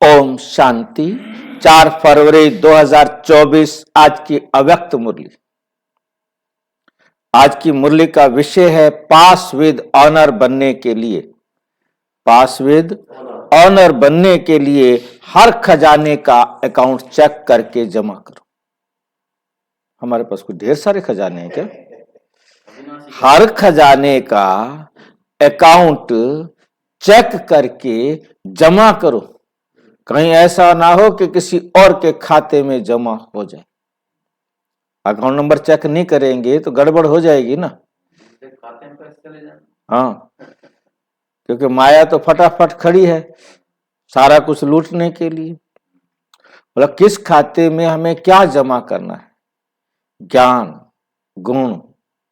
ओम शांति। 4 फरवरी 2024 आज की अव्यक्त मुरली। आज की मुरली का विषय है पास विद ऑनर बनने के लिए। पास विद ऑनर बनने के लिए हर खजाने का अकाउंट चेक करके जमा करो। हमारे पास कुछ ढेर सारे खजाने हैं क्या? हर खजाने का अकाउंट चेक करके जमा करो। कहीं ऐसा ना हो कि किसी और के खाते में जमा हो जाए। अकाउंट नंबर चेक नहीं करेंगे तो गड़बड़ हो जाएगी ना। खाते में पैसे चले जाए। हाँ, क्योंकि माया तो फटाफट खड़ी है सारा कुछ लूटने के लिए। मतलब किस खाते में हमें क्या जमा करना है? ज्ञान, गुण,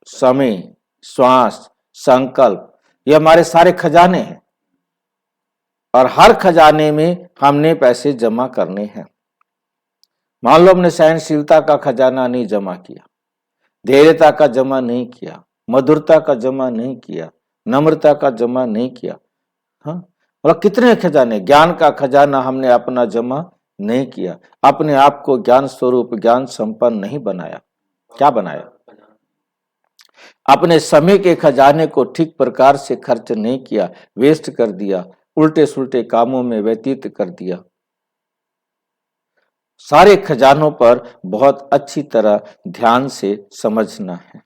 समय, श्वास, संकल्प, ये हमारे सारे खजाने हैं और हर खजाने में हमने पैसे जमा करने हैं। मान लो हमने सहनशीलता का खजाना नहीं जमा किया, धैर्यता का जमा नहीं किया, मधुरता का जमा नहीं किया, नम्रता का जमा नहीं किया। हाँ, मतलब कितने खजाने, ज्ञान का खजाना हमने अपना जमा नहीं किया, अपने आप को ज्ञान स्वरूप ज्ञान संपन्न नहीं बनाया। क्या बनाया? अपने समय के खजाने को ठीक प्रकार से खर्च नहीं किया, वेस्ट कर दिया, उल्टे सुल्टे कामों में व्यतीत कर दिया। सारे खजानों पर बहुत अच्छी तरह ध्यान से समझना है।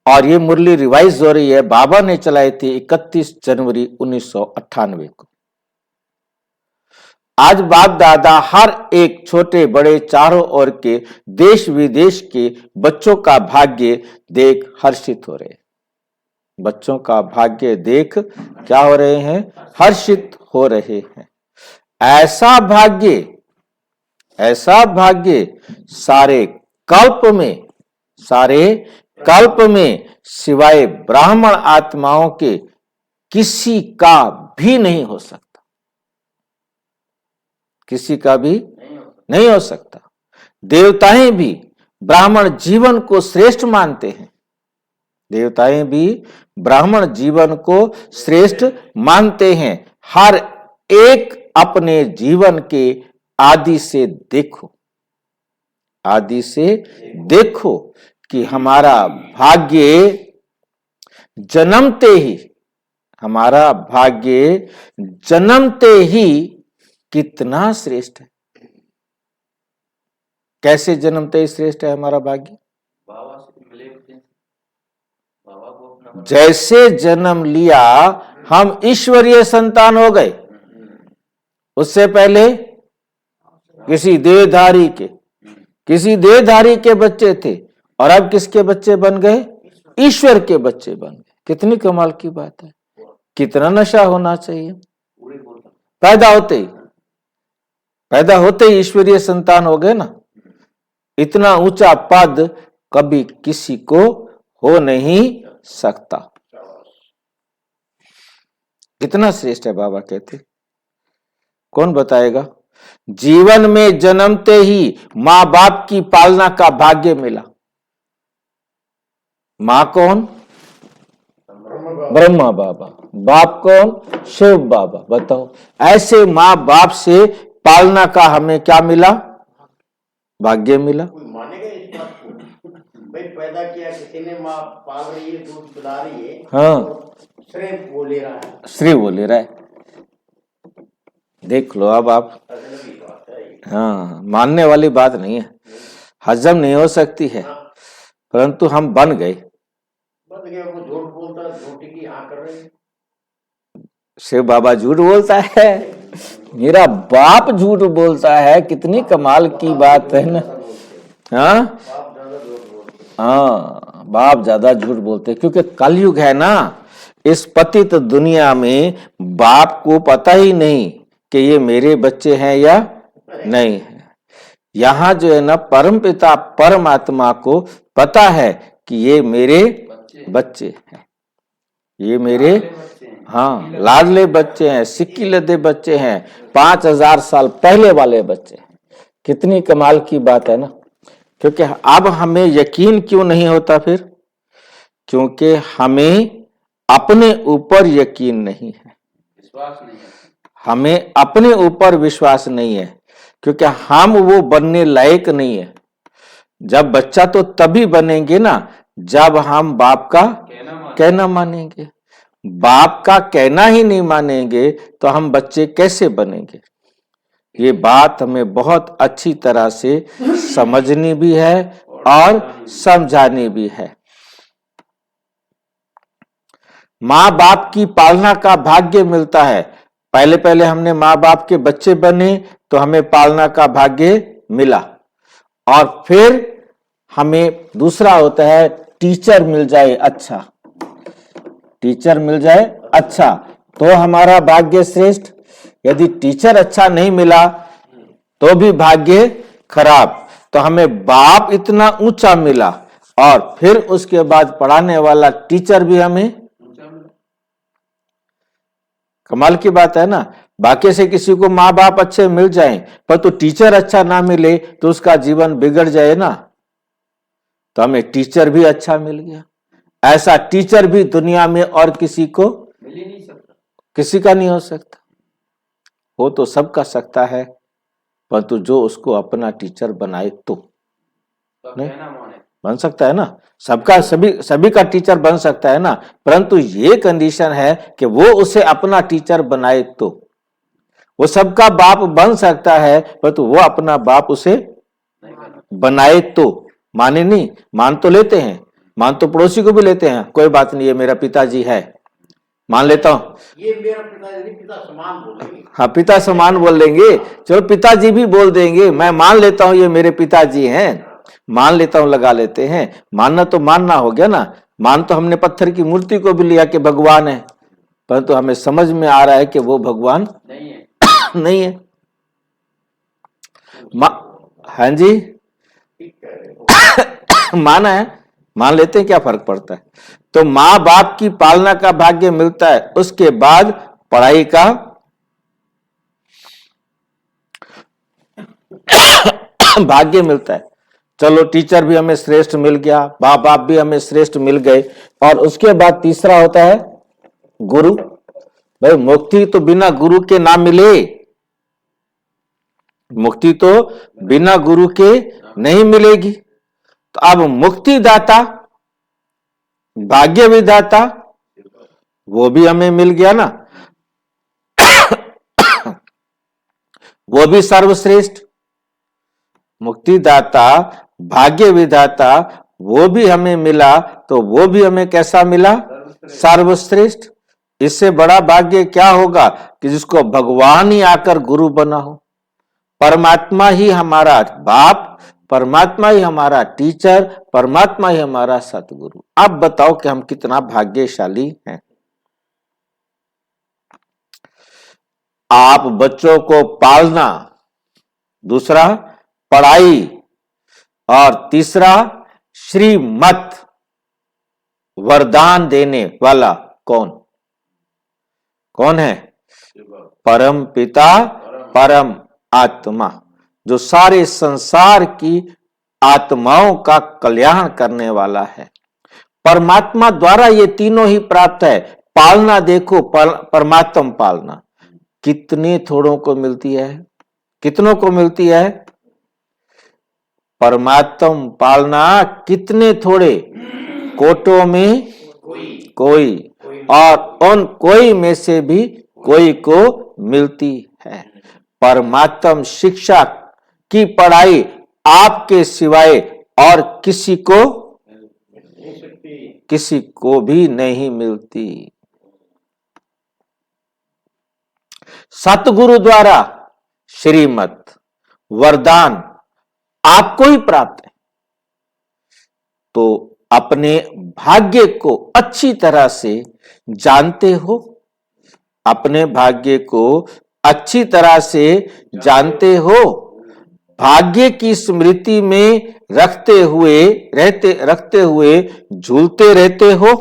और ये मुरली रिवाइज हो रही है, बाबा ने चलाई थी 31 जनवरी 1998 को। आज बाप दादा हर एक छोटे बड़े चारों ओर के देश विदेश के बच्चों का भाग्य देख हर्षित हो रहे हैं। बच्चों का भाग्य देख क्या हो रहे हैं? हर्षित हो रहे हैं। ऐसा भाग्य सारे कल्प में सिवाय ब्राह्मण आत्माओं के किसी का भी नहीं हो सकता। किसी का भी नहीं हो सकता। देवताएं भी ब्राह्मण जीवन को श्रेष्ठ मानते हैं। देवताएं भी ब्राह्मण जीवन को श्रेष्ठ मानते हैं। हर एक अपने जीवन के आदि से देखो कि हमारा भाग्य जन्मते ही कितना श्रेष्ठ है। कैसे जन्मते ही श्रेष्ठ है हमारा भाग्य? जैसे जन्म लिया हम ईश्वरीय संतान हो गए। उससे पहले किसी देहधारी के बच्चे थे और अब किसके बच्चे बन गए? ईश्वर के बच्चे बन गए। कितनी कमाल की बात है। कितना नशा होना चाहिए। पैदा होते ही ईश्वरीय संतान हो गए ना। इतना ऊंचा पद कभी किसी को हो नहीं सकता। कितना श्रेष्ठ है बाबा कहते। कौन बताएगा? जीवन में जन्मते ही मां बाप की पालना का भाग्य मिला। मां कौन? ब्रह्मा बाबा। बाप कौन? शिव बाबा। बताओ, ऐसे मां बाप से पालना का हमें क्या मिला? भाग्य मिला। भाई पैदा किया किसी ने, मां पाल रही है, दूध पिला रही है। हाँ, श्री वो ले रहा है। देख लो अब आप। हाँ, मानने वाली बात नहीं है, हजम नहीं हो सकती है, परंतु हम बन गए। वो झूठ बोलता, झूठी की हाँ कर रहे। शिव बाबा झूठ बोलता है, मेरा बाप झूठ बोलता है। कितनी कमाल की बात है ना। हाँ, बाप ज्यादा झूठ बोलते क्योंकि कलयुग है ना। इस पतित दुनिया में बाप को पता ही नहीं कि ये मेरे बच्चे हैं या नहीं है। यहाँ जो है ना, परमपिता परमात्मा को पता है कि ये मेरे बच्चे हैं, ये मेरे लाडले बच्चे हैं, सिक्की लदे बच्चे हैं, 5000 साल पहले वाले बच्चे हैं। कितनी कमाल की बात है ना। क्योंकि अब हमें यकीन क्यों नहीं होता फिर? क्योंकि हमें अपने ऊपर यकीन नहीं है, विश्वास नहीं है, हमें अपने ऊपर विश्वास नहीं है, क्योंकि हम वो बनने लायक नहीं है। जब बच्चा तो तभी बनेंगे ना जब हम बाप का कहना मानेंगे। बाप का कहना ही नहीं मानेंगे तो हम बच्चे कैसे बनेंगे? ये बात हमें बहुत अच्छी तरह से समझनी भी है और समझानी भी है। माँ बाप की पालना का भाग्य मिलता है। पहले पहले हमने माँ बाप के बच्चे बने तो हमें पालना का भाग्य मिला, और फिर हमें दूसरा होता है टीचर मिल जाए अच्छा, टीचर मिल जाए अच्छा तो हमारा भाग्य श्रेष्ठ। यदि टीचर अच्छा नहीं मिला तो भी भाग्य खराब। तो हमें बाप इतना ऊंचा मिला और फिर उसके बाद पढ़ाने वाला टीचर भी हमें, कमाल की बात है ना। बाकी से किसी को माँ बाप अच्छे मिल जाएं पर तो टीचर अच्छा ना मिले तो उसका जीवन बिगड़ जाए ना। तो हमें टीचर भी अच्छा मिल गया। ऐसा टीचर भी दुनिया में और किसी को मिल ही नहीं सकता, किसी का नहीं हो सकता। हो तो सबका सकता है, परंतु जो उसको अपना टीचर बनाए तो नहीं बन सकता है ना। सबका सभी का टीचर बन सकता है ना, परंतु ये कंडीशन है कि वो उसे अपना टीचर बनाए तो। वो सबका बाप बन सकता है परंतु वो अपना बाप उसे बनाए तो। माने नहीं, मान तो लेते हैं, मान तो पड़ोसी को भी लेते हैं, कोई बात नहीं ये मेरा पिताजी है, मान लेता हूं, ये मेरा पिताजी, पिता समान बोलेंगे। हाँ पिता समान बोल देंगे, चलो पिताजी भी बोल देंगे, मैं मान लेता हूं ये मेरे पिताजी हैं, मान लेता हूं, लगा लेते हैं। मानना तो मानना हो गया ना। मान तो हमने पत्थर की मूर्ति को भी लिया कि भगवान है, परंतु हमें समझ में आ रहा है कि वो भगवान नहीं है, नहीं है। हाँ जी माना है, मान लेते हैं, क्या फर्क पड़ता है। तो माँ बाप की पालना का भाग्य मिलता है, उसके बाद पढ़ाई का भाग्य मिलता है। चलो टीचर भी हमें श्रेष्ठ मिल गया, माँ बाप भी हमें श्रेष्ठ मिल गए, और उसके बाद तीसरा होता है गुरु। भाई मुक्ति तो बिना गुरु के ना मिले, मुक्ति तो बिना गुरु के नहीं मिलेगी। तो अब मुक्तिदाता, भाग्य विधाता, वो भी हमें मिल गया ना, वो भी सर्वश्रेष्ठ। मुक्तिदाता, भाग्य विधाता, वो भी हमें मिला तो वो भी हमें कैसा मिला? सर्वश्रेष्ठ। इससे बड़ा भाग्य क्या होगा कि जिसको भगवान ही आकर गुरु बना हो। परमात्मा ही हमारा बाप, परमात्मा ही हमारा टीचर, परमात्मा ही हमारा सतगुरु। अब बताओ कि हम कितना भाग्यशाली हैं। आप बच्चों को पालना, दूसरा पढ़ाई, और तीसरा श्रीमत वरदान देने वाला कौन? कौन है? परम पिता, परम आत्मा, जो सारे संसार की आत्माओं का कल्याण करने वाला है। परमात्मा द्वारा ये तीनों ही प्राप्त है। पालना देखो, परमात्मा पालना कितने थोड़ों को मिलती है, कितनों को मिलती है? परमात्मा पालना कितने थोड़े, कोटों में कोई, और उन कोई में से भी कोई को मिलती है। परमात्मा शिक्षा की पढ़ाई आपके सिवाय और किसी को भी नहीं मिलती। सतगुरु द्वारा श्रीमत वरदान आपको ही प्राप्त है। तो अपने भाग्य को अच्छी तरह से जानते हो, अपने भाग्य को अच्छी तरह से जानते हो, भाग्य की स्मृति में रखते हुए झूलते रहते हो।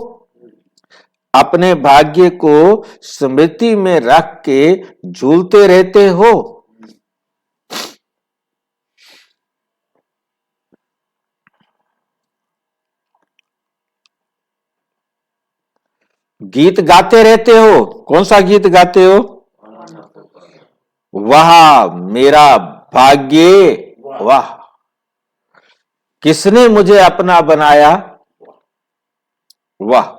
अपने भाग्य को स्मृति में रख के झूलते रहते हो। गीत गाते रहते हो। कौन सा गीत गाते हो? वाह मेरा भाग्य, वाह किसने मुझे अपना बनाया, वाह।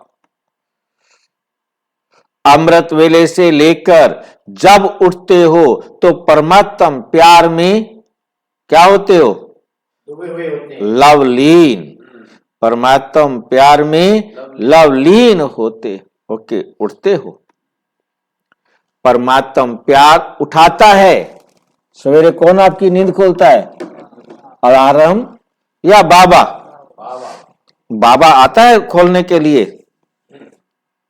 अमृत वेले से लेकर जब उठते हो तो परमात्म प्यार में क्या होते हो? डूबे हुए होते हैं। लवलीन। परमात्म प्यार में लवलीन होते होके उठते हो। परमात्म प्यार उठाता है। सवेरे कौन आपकी नींद खोलता है? अलार्म या बाबा? बाबा आता है खोलने के लिए?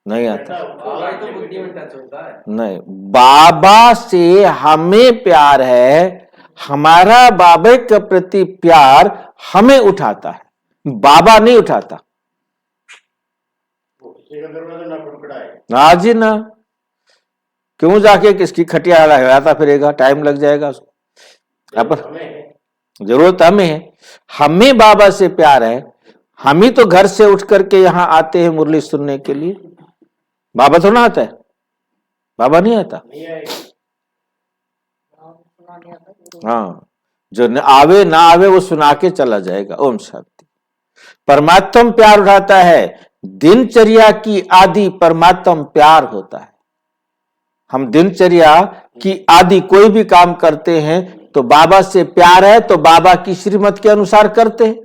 नहीं आता। बाबा ही तो बुद्धि में टच होता है। नहीं, बाबा से हमें प्यार है, हमारा बाबा के प्रति प्यार हमें उठाता है, बाबा नहीं उठाता। ना जी ना, क्यों जाके किसकी खटिया लगाता फिरेगा, टाइम लग जाएगा उसको। जरूरत हमें है, हमें बाबा से प्यार है। हम ही तो घर से उठ करके यहाँ आते हैं मुरली सुनने के लिए। बाबा तो ना आता है? बाबा नहीं आता। हाँ, जो न आवे ना आवे वो सुना के चला जाएगा। ओम शांति। परमात्म प्यार उठाता है। दिनचर्या की आदि परमात्म प्यार होता है। हम दिनचर्या की आदि कोई भी काम करते हैं तो बाबा से प्यार है, तो बाबा की श्रीमत के अनुसार करते हैं,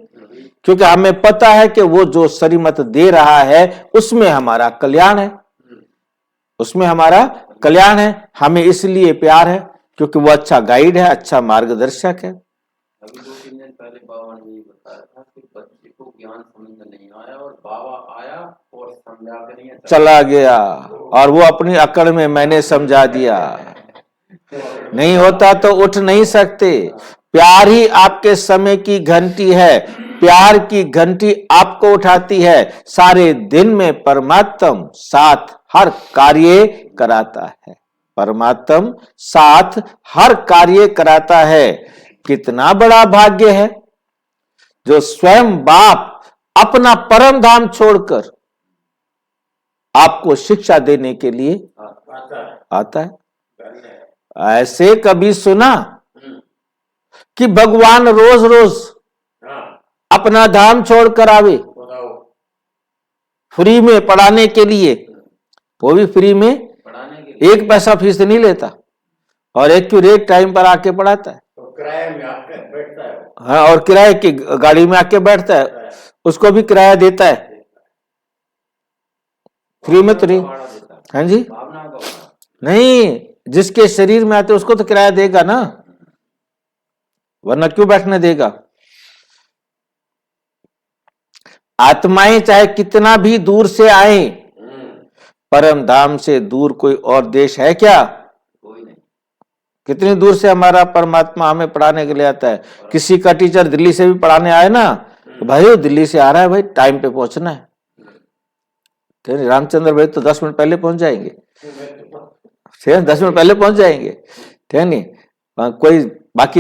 क्योंकि हमें पता है कि वो जो श्रीमत दे रहा है उसमें हमारा कल्याण है, उसमें हमारा कल्याण है। हमें इसलिए प्यार है क्योंकि वो अच्छा गाइड है, अच्छा मार्गदर्शक है। अभी 2-3 दिन पहले बाबा ने ये बताया था कि बच्चे को ज्ञान समझ में नहीं आया और बाबा आया और समझा कर नहीं चला गया, और वो अपनी अकड़ में मैंने समझा दिया। नहीं होता तो उठ नहीं सकते। प्यार ही आपके समय की घंटी है, प्यार की घंटी आपको उठाती है। सारे दिन में परमात्म साथ हर कार्य कराता है, परमात्म साथ हर कार्य कराता है। कितना बड़ा भाग्य है जो स्वयं बाप अपना परम धाम छोड़कर आपको शिक्षा देने के लिए आता है। ऐसे कभी सुना कि भगवान रोज रोज अपना धाम छोड़कर आवे फ्री में पढ़ाने के लिए? वो भी फ्री में, एक पैसा फीस नहीं लेता और एक्यूरेट टाइम पर आके पढ़ाता है। किराए में आके बैठता है। हाँ, और किराए की गाड़ी में आके बैठता है, उसको भी किराया देता है। फ्री में तो नहीं। हाँ जी, नहीं, जिसके शरीर में आते उसको तो किराया देगा ना, वरना क्यों बैठने देगा? आत्माएं चाहे कितना भी दूर से आए, परम धाम से दूर कोई और देश है क्या? कोई नहीं। कितनी दूर से हमारा परमात्मा हमें पढ़ाने के लिए आता है। किसी का टीचर दिल्ली से भी पढ़ाने आए ना, तो भाई वो दिल्ली से आ रहा है, भाई टाइम पे पहुंचना है। रामचंद्र भाई तो 10 मिनट पहले पहुंच जाएंगे, 10 मिनट पहले पहुंच जाएंगे, ठीक नहीं? कोई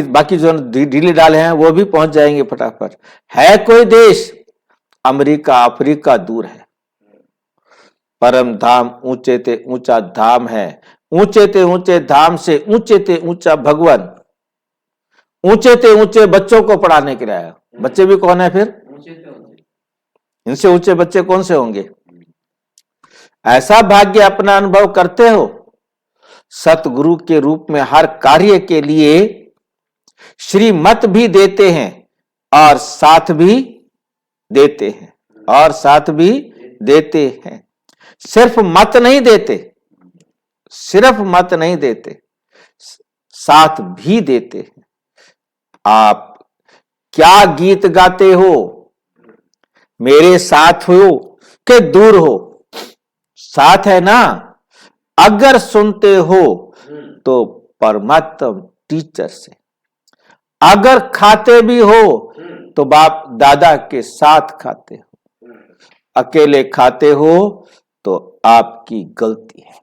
बाकी जो ढीले डाले हैं वो भी पहुंच जाएंगे फटाफट। है कोई देश, अमेरिका अफ्रीका दूर है, परम धाम ऊंचे ते ऊंचा धाम है। ऊंचे ते ऊंचे धाम से ऊंचे ते ऊंचा भगवान ऊंचे ते ऊंचे बच्चों को पढ़ाने के लिए आया। बच्चे भी कौन है फिर? इनसे ऊंचे बच्चे कौन से होंगे? ऐसा भाग्य अपना अनुभव करते हो। सतगुरु के रूप में हर कार्य के लिए श्रीमत भी देते हैं और साथ भी देते हैं, और साथ भी देते हैं। सिर्फ मत नहीं देते, सिर्फ मत नहीं देते, साथ भी देते हैं। आप क्या गीत गाते हो? मेरे साथ हो कि दूर हो? साथ है ना। अगर सुनते हो तो परमात्म टीचर से, अगर खाते भी हो तो बाप दादा के साथ खाते हो, अकेले खाते हो तो आपकी गलती है।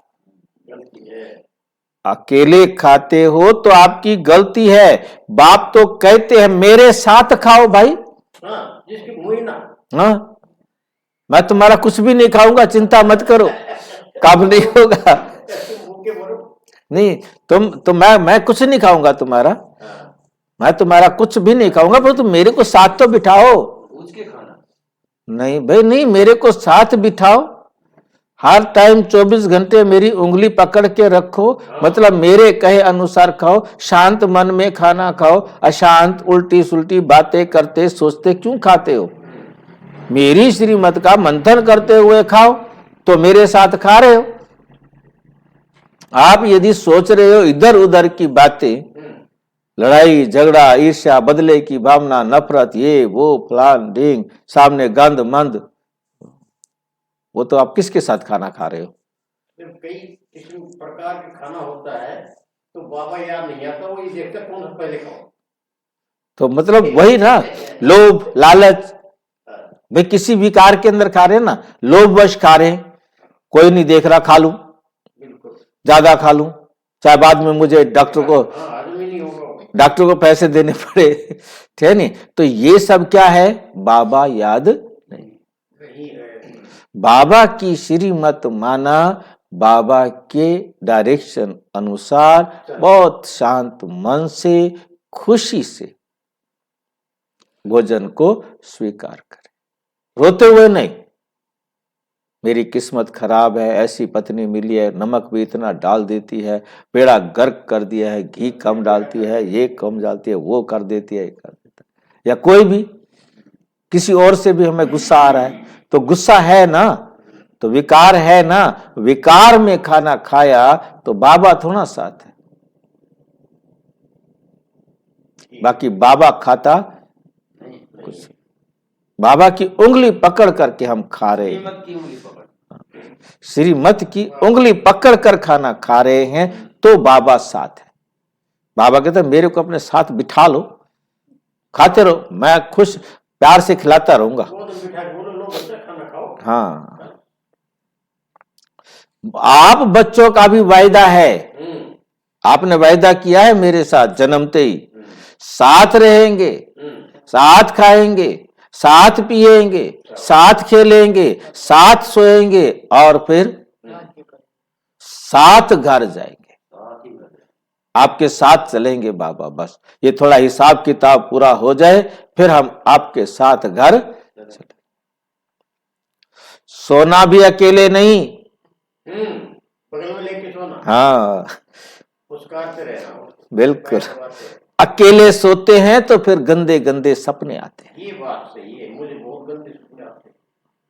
अकेले खाते हो तो आपकी गलती है। बाप तो कहते हैं मेरे साथ खाओ भाई। जिसकी मुई ना। हाँ, मैं तुम्हारा कुछ भी नहीं खाऊंगा, चिंता मत करो। कब नहीं होगा? नहीं, मैं कुछ नहीं खाऊंगा तुम्हारा, मैं तुम्हारा कुछ भी नहीं खाऊंगा, पर तुम मेरे को साथ तो बिठाओ। पूछ के खाना। नहीं भाई नहीं, मेरे को साथ बिठाओ, हर टाइम 24 घंटे मेरी उंगली पकड़ के रखो, मतलब मेरे कहे अनुसार खाओ, शांत मन में खाना खाओ, अशांत उल्टी सुल्टी बातें करते सोचते क्यों खाते हो? मेरी श्रीमत का मंथन करते हुए खाओ तो मेरे साथ खा रहे हो। आप यदि सोच रहे हो इधर उधर की बातें, लड़ाई झगड़ा ईर्ष्या बदले की भावना नफरत ये वो फलान ढींग सामने गंद मंद, वो तो आप किसके साथ खाना खा रहे हो? कई किस्म प्रकार का खाना होता है तो बाबा याद नहीं आता, वो ये देखते कौन सा पहले खाओ। तो मतलब वही ना, लोभ लालच, भाई किसी विकार के अंदर खा रहे हैं ना, लोभ वश खा रहे हैं, कोई नहीं देख रहा खा लूं, ज्यादा खा लूं, चाहे बाद में मुझे डॉक्टर को पैसे देने पड़े, ठीक है नहीं? तो ये सब क्या है? बाबा याद नहीं। बाबा की श्रीमत माना, बाबा के डायरेक्शन अनुसार बहुत शांत मन से खुशी से भोजन को स्वीकार करें, रोते हुए नहीं। मेरी किस्मत खराब है, ऐसी पत्नी मिली है, नमक भी इतना डाल देती है, पेड़ा गर्क कर दिया है, घी कम डालती है, ये कम डालती है, वो कर देती है, ये कर देता है। या कोई भी किसी और से भी हमें गुस्सा आ रहा है, तो गुस्सा है ना, तो विकार है ना, विकार में खाना खाया तो बाबा थोड़ा साथ है। बाकी बाबा खाता कुछ, बाबा की उंगली पकड़ करके हम खा रहे हैं, श्रीमत की उंगली पकड़ कर खाना खा रहे हैं, तो बाबा साथ है। बाबा कहते हैं मेरे को अपने साथ बिठा लो, खाते रहो, मैं खुश प्यार से खिलाता रहूंगा। हाँ, आप बच्चों का भी वायदा है, आपने वायदा किया है मेरे साथ जन्मते ही, साथ रहेंगे, साथ खाएंगे, साथ पिएंगे, साथ खेलेंगे, साथ सोएंगे और फिर साथ घर जाएंगे, आपके साथ चलेंगे बाबा। बस ये थोड़ा हिसाब किताब पूरा हो जाए, फिर हम आपके साथ घर चलेंगे। सोना भी अकेले नहीं, बगल में लेके सोना। हाँ पुरस्कार से रहना, बिल्कुल। अकेले सोते हैं तो फिर गंदे गंदे सपने आते हैं। ये बात सही है, मुझे बहुत गंदे सपने आते हैं।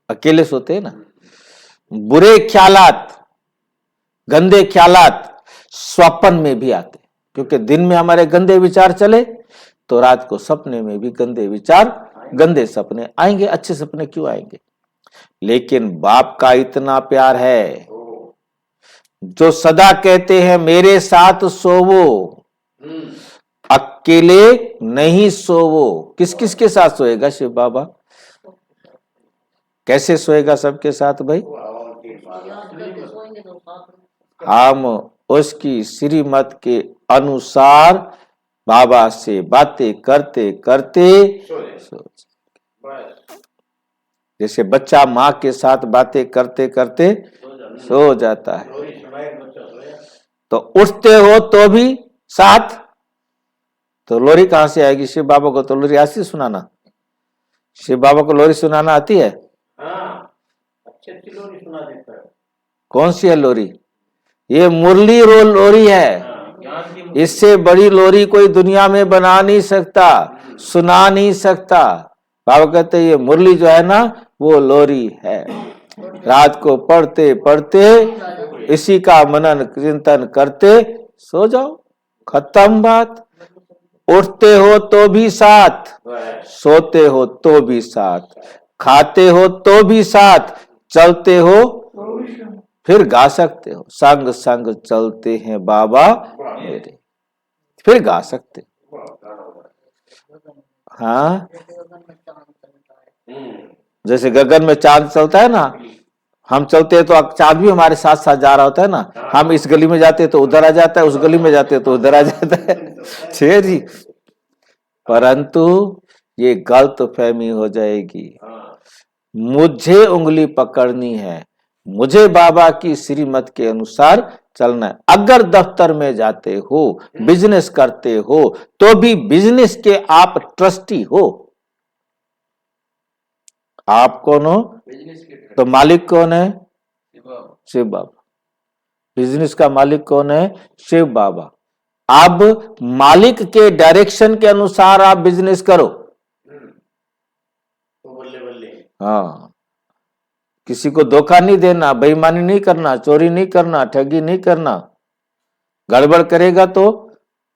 अकेले सोते हैं ना, बुरे ख्यालात, गंदे ख्यालात स्वप्न में भी आते हैं, क्योंकि दिन में हमारे गंदे विचार चले तो रात को सपने में भी गंदे विचार, गंदे सपने आएंगे। अच्छे सपने क्यों आएंगे? लेकिन बाप का इतना प्यार है जो सदा कहते हैं मेरे साथ सोवो, अकेले नहीं सोवो। किस किस के साथ सोएगा शिव बाबा? कैसे सोएगा सबके साथ भाई? हम उसकी श्रीमत के अनुसार बाबा से बातें करते करते जैसे बच्चा माँ के साथ बातें करते करते सो जाता है, तो उठते हो तो भी साथ, तो लोरी कहां से आएगी? शिव बाबा को तो लोरी आती सुनाना, शिव बाबा को लोरी सुनाना आती है? हाँ, अच्छी लोरी सुना देता है। कौन सी है लोरी? ये मुरली रोल लोरी है, इससे बड़ी लोरी कोई दुनिया में बना नहीं सकता, सुना नहीं सकता। बाबा कहते ये मुरली जो है ना वो लोरी है। रात को पढ़ते पढ़ते इसी का मनन चिंतन करते सो जाओ, खत्म बात। उठते हो तो भी साथ, सोते हो तो भी साथ, खाते हो तो भी साथ, चलते हो फिर गा सकते हो, संग संग चलते हैं बाबा मेरे, फिर गा सकते। हाँ, जैसे गगन में चांद चलता है ना, हम चलते हैं तो चांद भी हमारे साथ साथ जा रहा होता है ना। हम इस गली में जाते तो उधर आ जाता है, उस गली में जाते तो उधर आ जाता है, छे जी। परंतु ये गलत फहमी हो जाएगी। मुझे उंगली पकड़नी है, मुझे बाबा की श्रीमत के अनुसार चलना है। अगर दफ्तर में जाते हो, बिजनेस करते हो, तो भी बिजनेस के आप ट्रस्टी हो। आप कौन हो? बिजनेस के तो मालिक कौन है? बाबा। शिव बाबा। बिजनेस का मालिक कौन है? शिव बाबा। अब मालिक के डायरेक्शन के अनुसार आप बिजनेस करो। तो बल्ले बल्ले। हाँ, किसी को धोखा नहीं देना, बेईमानी नहीं करना, चोरी नहीं करना, ठगी नहीं करना। गड़बड़ करेगा तो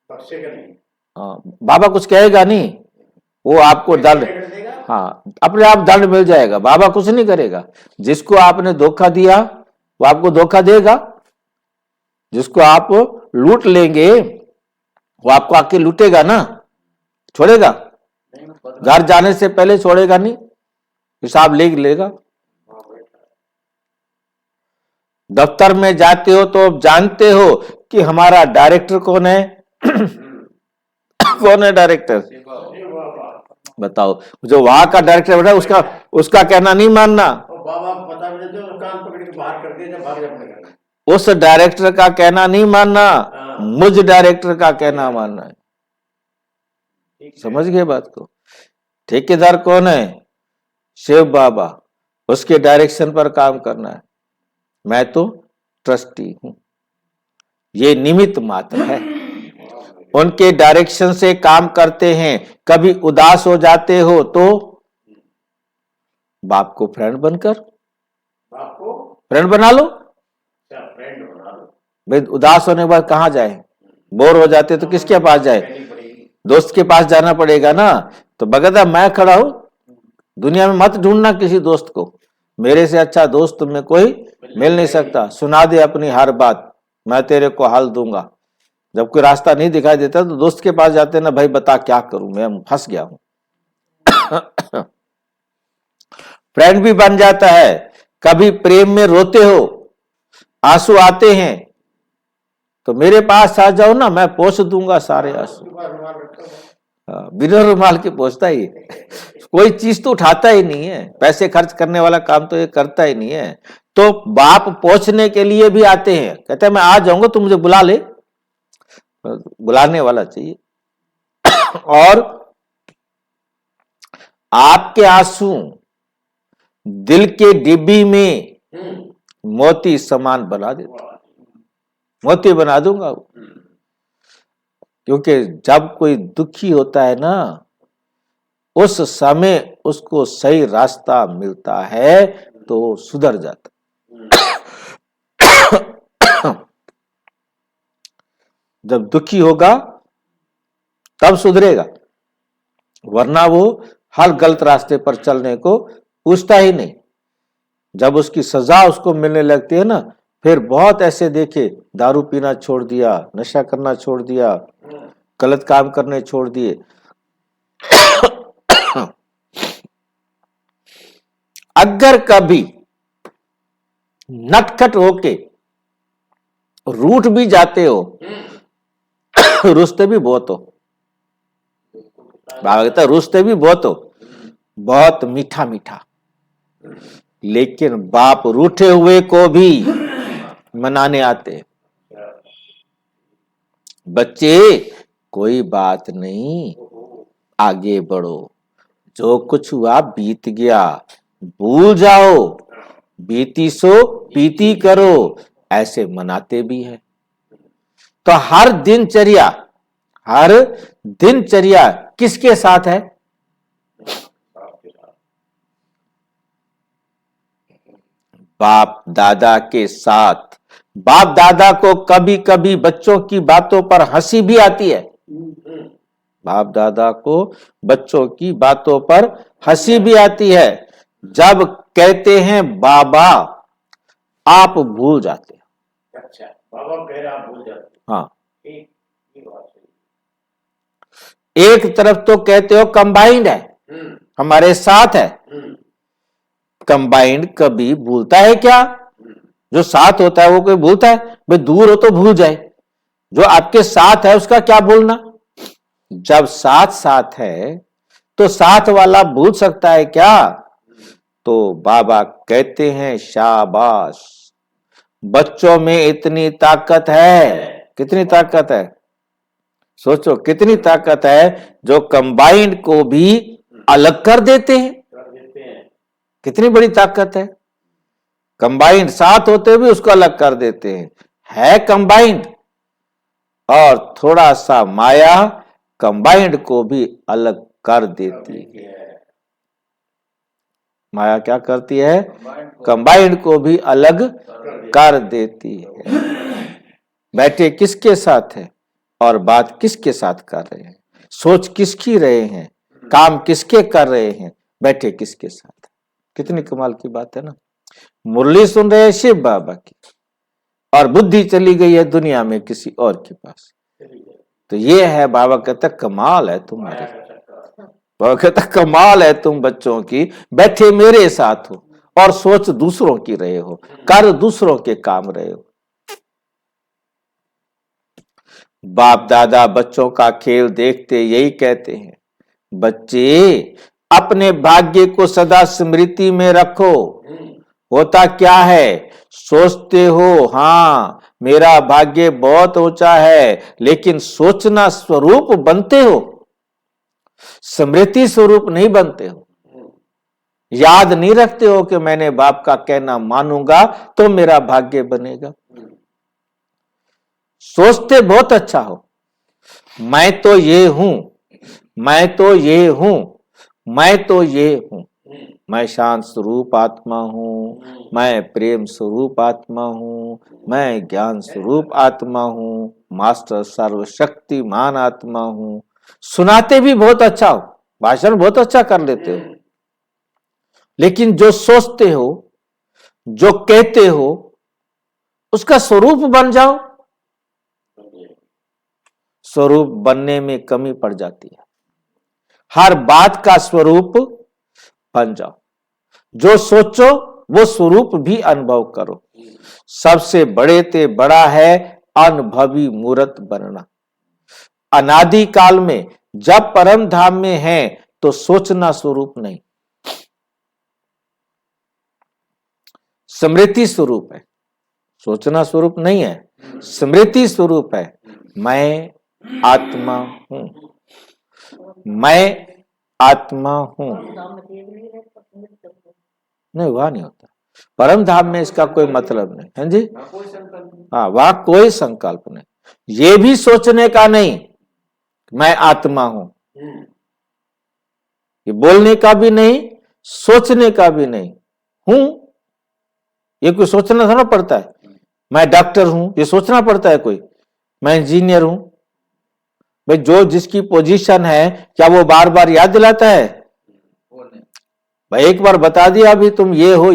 बख्शेगा नहीं। हाँ, बाबा कुछ कहेगा नहीं, वो आपको दंड, हाँ अपने आप दंड मिल जाएगा। बाबा कुछ नहीं करेगा। जिसको आपने धोखा दिया वो आपको धोखा देगा। जिसको आप लूट लेंगे वो आपको आके लूटेगा ना, छोड़ेगा? घर जाने से पहले छोड़ेगा नहीं, हिसाब ले लेगा। दफ्तर में जाते हो तो आप जानते हो कि हमारा डायरेक्टर कौन है। कौन है डायरेक्टर? बताओ। जो वहां का डायरेक्टर बैठा उसका कहना नहीं मानना। बाबा पता भी नहीं, तो कान पकड़ के बाहर कर दिया, भाग जा अपने घर में। उस डायरेक्टर का कहना नहीं मानना, मुझ डायरेक्टर का कहना मानना है। समझ गए बात को? ठेकेदार कौन है? शिव बाबा। उसके डायरेक्शन पर काम करना है। मैं तो ट्रस्टी हूं, ये निमित्त मात्र है। उनके डायरेक्शन से काम करते हैं। कभी उदास हो जाते हो तो बाप को फ्रेंड बनकर फ्रेंड बना लो। भाई उदास होने के बाद कहां जाए? बोर हो जाते तो किसके पास जाए? दोस्त के पास जाना पड़ेगा ना। तो बगैर मैं खड़ा हूं, दुनिया में मत ढूंढना किसी दोस्त को। मेरे से अच्छा दोस्त तुम्हें कोई मिल नहीं सकता। सुना दे अपनी हर बात, मैं तेरे को हल दूंगा। जब कोई रास्ता नहीं दिखाई देता तो दोस्त के पास जाते ना, भाई बता क्या करूं, मैं फंस गया हूं। फ्रेंड भी बन जाता है। कभी प्रेम में रोते हो, आंसू आते हैं, तो मेरे पास आ जाओ ना, मैं पोंछ दूंगा सारे आंसू। बिना रुमाल के पोंछता ही कोई चीज तो उठाता ही नहीं है। पैसे खर्च करने वाला काम तो ये करता ही नहीं है। तो बाप पोंछने के लिए भी आते हैं। कहते हैं मैं आ जाऊंगा, तू मुझे बुला ले। बुलाने वाला चाहिए। और आपके आंसू दिल के डिब्बी में मोती समान बना देते। मोती बना दूंगा। क्योंकि जब कोई दुखी होता है ना, उस समय उसको सही रास्ता मिलता है तो वो सुधर जाता। जब दुखी होगा तब सुधरेगा, वरना वो हर गलत रास्ते पर चलने को पूछता ही नहीं। जब उसकी सजा उसको मिलने लगती है ना, फिर बहुत ऐसे देखे, दारू पीना छोड़ दिया, नशा करना छोड़ दिया, गलत काम करने छोड़ दिए। अगर कभी नटखट होके रूठ भी जाते हो, रुसते भी बहुत हो। बाबा कहता रुसते भी बहुत हो, बहुत मीठा मीठा। लेकिन बाप रूठे हुए को भी मनाने आते हैं। बच्चे कोई बात नहीं, आगे बढ़ो, जो कुछ हुआ बीत गया, भूल जाओ, बीती सो पीती करो, ऐसे मनाते भी हैं। तो हर दिनचर्या किसके साथ है? बाप दादा के साथ। बाप दादा को कभी कभी बच्चों की बातों पर हंसी भी आती है। बाप दादा को बच्चों की बातों पर हंसी भी आती है। जब कहते हैं बाबा, आप भूल जाते हैं। अच्छा, बाबा कह रहे आप भूल जाते हैं। हाँ, ये बात सही। एक तरफ तो कहते हो कंबाइंड है, हमारे साथ है। कंबाइंड कभी भूलता है क्या? जो साथ होता है वो कोई भूलता है? भाई दूर हो तो भूल जाए, जो आपके साथ है उसका क्या भूलना? जब साथ साथ है तो साथ वाला भूल सकता है क्या? तो बाबा कहते हैं शाबाश, बच्चों में इतनी ताकत है। कितनी ताकत है? सोचो कितनी ताकत है, जो कंबाइंड को भी अलग कर देते हैं। कितनी बड़ी ताकत है, कंबाइंड साथ होते भी उसको अलग कर देते हैं। है कंबाइंड, और थोड़ा सा माया कंबाइंड को भी अलग कर देती है। माया क्या करती है? कंबाइंड को भी अलग कर देती है। बैठे किसके साथ है और बात किसके साथ कर रहे हैं, सोच किसकी रहे हैं, काम किसके कर रहे हैं, बैठे किसके साथ। कितनी कमाल की बात है ना। मुरली सुन रहे हैं शिव बाबा की, और बुद्धि चली गई है दुनिया में किसी और के पास। तो ये है, बाबा कहता कमाल है तुम्हारी। बाबा कहता कमाल है तुम बच्चों की, बैठे मेरे साथ हो और सोच दूसरों की रहे हो, कर दूसरों के काम रहे हो। बाप दादा बच्चों का खेल देखते यही कहते हैं, बच्चे अपने भाग्य को सदा स्मृति में रखो। होता क्या है, सोचते हो हाँ मेरा भाग्य बहुत ऊंचा है, लेकिन सोचना स्वरूप बनते हो, स्मृति स्वरूप नहीं बनते हो। याद नहीं रखते हो कि मैंने बाप का कहना मानूंगा तो मेरा भाग्य बनेगा। सोचते बहुत अच्छा हो, मैं तो ये हूं, मैं तो ये हूं, मैं तो ये हूं, मैं शांत स्वरूप आत्मा हूं, मैं प्रेम स्वरूप आत्मा हूं, मैं ज्ञान स्वरूप आत्मा हूं, मास्टर सर्वशक्तिमान आत्मा हूं। सुनाते भी बहुत अच्छा हो, भाषण बहुत अच्छा कर लेते हो, लेकिन जो सोचते हो, जो कहते हो, उसका स्वरूप बन जाओ। स्वरूप बनने में कमी पड़ जाती है। हर बात का स्वरूप बन जाओ, जो सोचो वो स्वरूप भी अनुभव करो। सबसे बड़े ते बड़ा है अनुभवी मूर्त बनना। अनादि काल में जब परम धाम में है तो सोचना स्वरूप नहीं, स्मृति स्वरूप है। सोचना स्वरूप नहीं है, स्मृति स्वरूप है। मैं आत्मा हूं, मैं आत्मा हूं। नहीं, वहां नहीं होता। परम धाम में इसका कोई मतलब नहीं है जी। हाँ, वहां कोई संकल्प नहीं, ये भी सोचने का नहीं मैं आत्मा हूं, ये बोलने का भी नहीं, सोचने का भी नहीं हूं। ये कोई सोचना थोड़ा पड़ता है। मैं डॉक्टर हूं, ये सोचना पड़ता है कोई। मैं इंजीनियर हूं, भाई जो जिसकी पोजीशन है क्या वो बार बार याद दिलाता है? भाई एक बार बता दिया अभी तुम ये हो,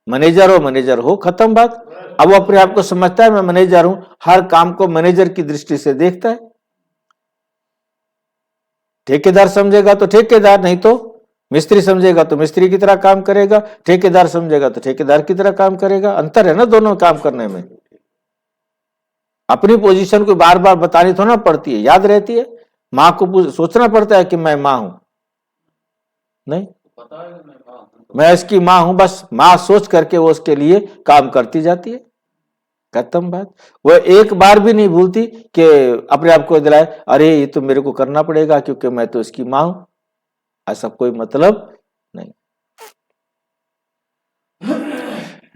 मैनेजर हो, खत्म बात। अब वो अपने आप को समझता है मैं मैनेजर हूं, हर काम को मैनेजर की दृष्टि से देखता है। ठेकेदार समझेगा तो ठेकेदार, नहीं तो मिस्त्री समझेगा तो मिस्त्री की तरह काम करेगा, ठेकेदार समझेगा तो ठेकेदार की तरह काम करेगा। अंतर है ना दोनों काम करने में। अपनी पोजीशन को बार बार बतानी थोड़ा पड़ती है, याद रहती है। मां को सोचना पड़ता है कि मैं मां हूं, नहीं मैं इसकी मां हूं, बस मां सोच करके वो उसके लिए काम करती जाती है, खत्म बात। वो एक बार भी नहीं भूलती कि अपने आप को दिलाए अरे ये तो मेरे को करना पड़ेगा क्योंकि मैं तो इसकी मां हूं। ऐसा कोई मतलब नहीं।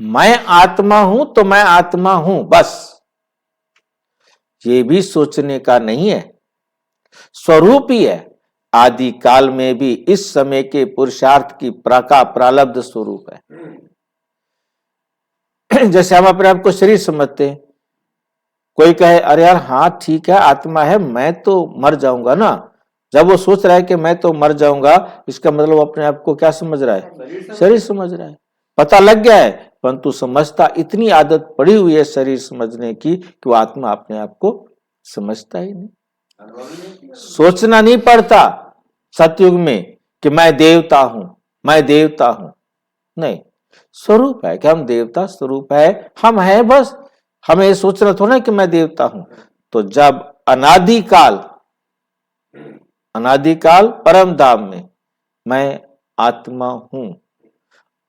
मैं आत्मा हूं तो मैं आत्मा हूं, बस। ये भी सोचने का नहीं है, स्वरूप ही है। आदि काल में भी इस समय के पुरुषार्थ की प्रारब्ध स्वरूप है। जैसे हम अपने आप को शरीर समझते हैं, कोई कहे अरे यार हाँ ठीक है आत्मा है, मैं तो मर जाऊंगा ना। जब वो सोच रहा है कि मैं तो मर जाऊंगा, इसका मतलब अपने आप को क्या समझ रहा है? शरीर समझ रहा है। पता लग गया है, परंतु समझता इतनी आदत पड़ी हुई है शरीर समझने की कि वो आत्मा अपने आप को समझता ही नहीं। सोचना नहीं पड़ता सतयुग में कि मैं देवता हूं, मैं देवता हूं। नहीं, स्वरूप है कि हम देवता स्वरूप है, हम हैं बस। हमें सोचना थोड़ा कि मैं देवता हूं। तो जब अनादिकाल परम धाम में मैं आत्मा हूं,